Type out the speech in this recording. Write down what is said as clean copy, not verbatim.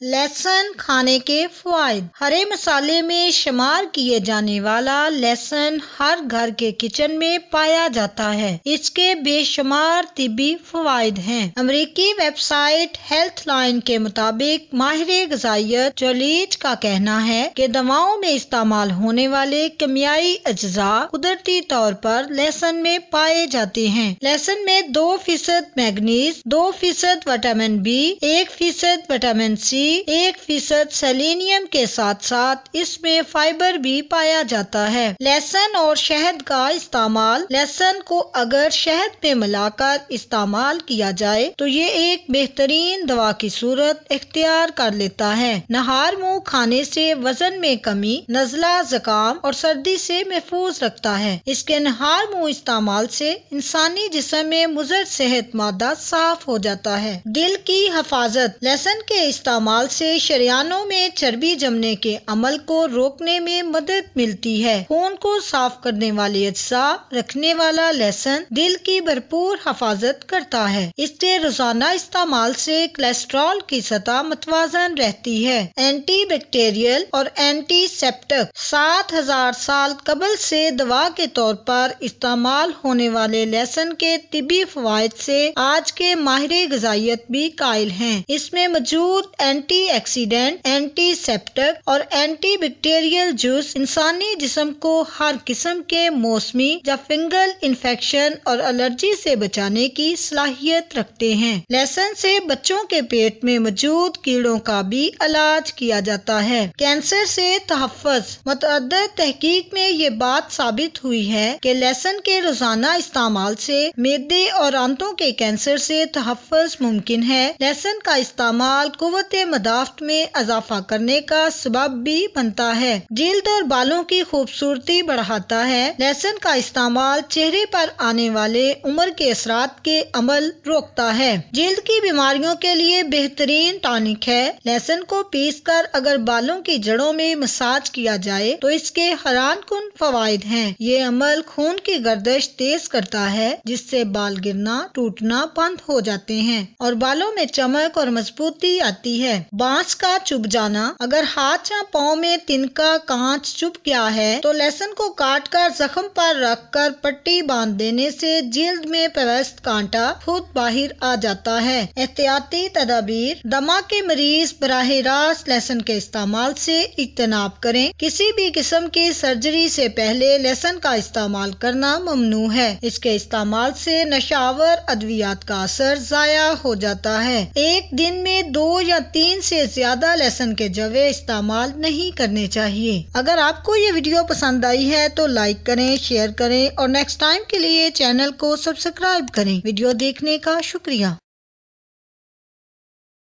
لہسن کھانے کے فوائد۔ ہرے مسالے میں شمار کیے جانے والا لہسن ہر گھر کے کچن میں پایا جاتا ہے۔ اس کے بے شمار طبی فوائد ہیں۔ امریکی ویب سائٹ ہیلتھ لائن کے مطابق ماہر غذائیت جولیج کا کہنا ہے کہ دواؤں میں استعمال ہونے والے کیمیائی اجزاء قدرتی طور پر لہسن میں پائے جاتے ہیں۔ لہسن میں 2% manganese, 2% vitamin B, 1% vitamin C, 1% selenium کے ساتھ ساتھ اس میں فائبر بھی پایا جاتا ہے۔ لہسن اور شہد کا استعمال۔ لہسن کو اگر شہد میں ملا کر استعمال کیا جائے تو یہ ایک بہترین دوا کی صورت اختیار کر لیتا ہے۔ نہار منہ کھانے سے وزن میں کمی، نزلہ، زکام اور سردی سے محفوظ رکھتا ہے۔ اس کے نہار منہ استعمال سے انسانی جسم میں مضر صحت مادہ صاف ہو جاتا ہے۔ دل کی حفاظت۔ لہسن کے استعمال سے شریانوں میں چربی جمنے کے عمل کو روکنے میں مدد ملتی ہے۔ خون کو صاف کرنے والے اجزاء رکھنے والا لہسن دل کی بھرپور حفاظت کرتا ہے۔ اس کے روزانہ استعمال سے کولیسٹرول کی سطح متوازن رہتی ہے۔ اینٹی بیکٹیریل اور اینٹی سیپٹک۔ 7000 سال قبل سے دوا کے طور پر استعمال ہونے والے لہسن کے طبی فوائد سے آج کے ماہر غذائیت بھی قائل ہیں۔ اس میں موجود اینٹی ایکسیڈنٹ، اینٹی سیپٹک اور اینٹی بیکٹیریل جز انسانی جسم کو ہر قسم کے موسمی یا فنگل انفیکشن اور الرجی سے بچانے کی صلاحیت رکھتے ہیں۔ لہسن سے بچوں کے پیٹ میں موجود کیڑوں کا بھی علاج کیا جاتا ہے۔ کینسر سے تحفظ۔ متعدد تحقیق میں یہ بات ثابت ہوئی ہے کہ لہسن کے روزانہ استعمال سے معدے اور آنتوں کے کینسر سے تحفظ ممکن ہے۔ لہسن کا استعمال قوت مدافعت میں اضافہ کرنے کا سبب بھی بنتا ہے۔ جلد اور بالوں کی خوبصورتی بڑھاتا ہے۔ لہسن کا استعمال چہرے پر آنے والے عمر کے اثرات کے عمل روکتا ہے۔ جلد کی بیماریوں کے لیے بہترین ٹانک ہے۔ لہسن کو پیس کر اگر بالوں کی جڑوں میں مساج کیا جائے تو اس کے حیران کن فوائد ہیں۔ یہ عمل خون کی گردش تیز کرتا ہے جس سے بال گرنا، ٹوٹنا بند ہو جاتے ہیں اور بالوں میں چمک اور مضبوطی آتی ہے۔ بانس کا چبھ جانا۔ اگر ہاتھ یا پاؤں میں تنکا کانچ چبھ گیا ہے تو لہسن کو کاٹ کر زخم پر رکھ کر پٹی باندھ دینے سے جلد میں پیوست کانٹا خود باہر آ جاتا ہے۔ احتیاطی تدابیر۔ دمہ کے مریض براہ راست لہسن کے استعمال سے اجتناب کریں۔ کسی بھی قسم کی سرجری سے پہلے لہسن کا استعمال کرنا ممنوع ہے۔ اس کے استعمال سے نشہ آور ادویات کا اثر ضائع ہو جاتا ہے۔ ایک دن میں 2 یا 3 سے زیادہ لہسن کے جوے استعمال نہیں کرنے چاہیے۔ اگر آپ کو یہ ویڈیو پسند آئی ہے تو لائک کریں، شیئر کریں اور نیکسٹ ٹائم کے لیے چینل کو سبسکرائب کریں۔ ویڈیو دیکھنے کا شکریہ۔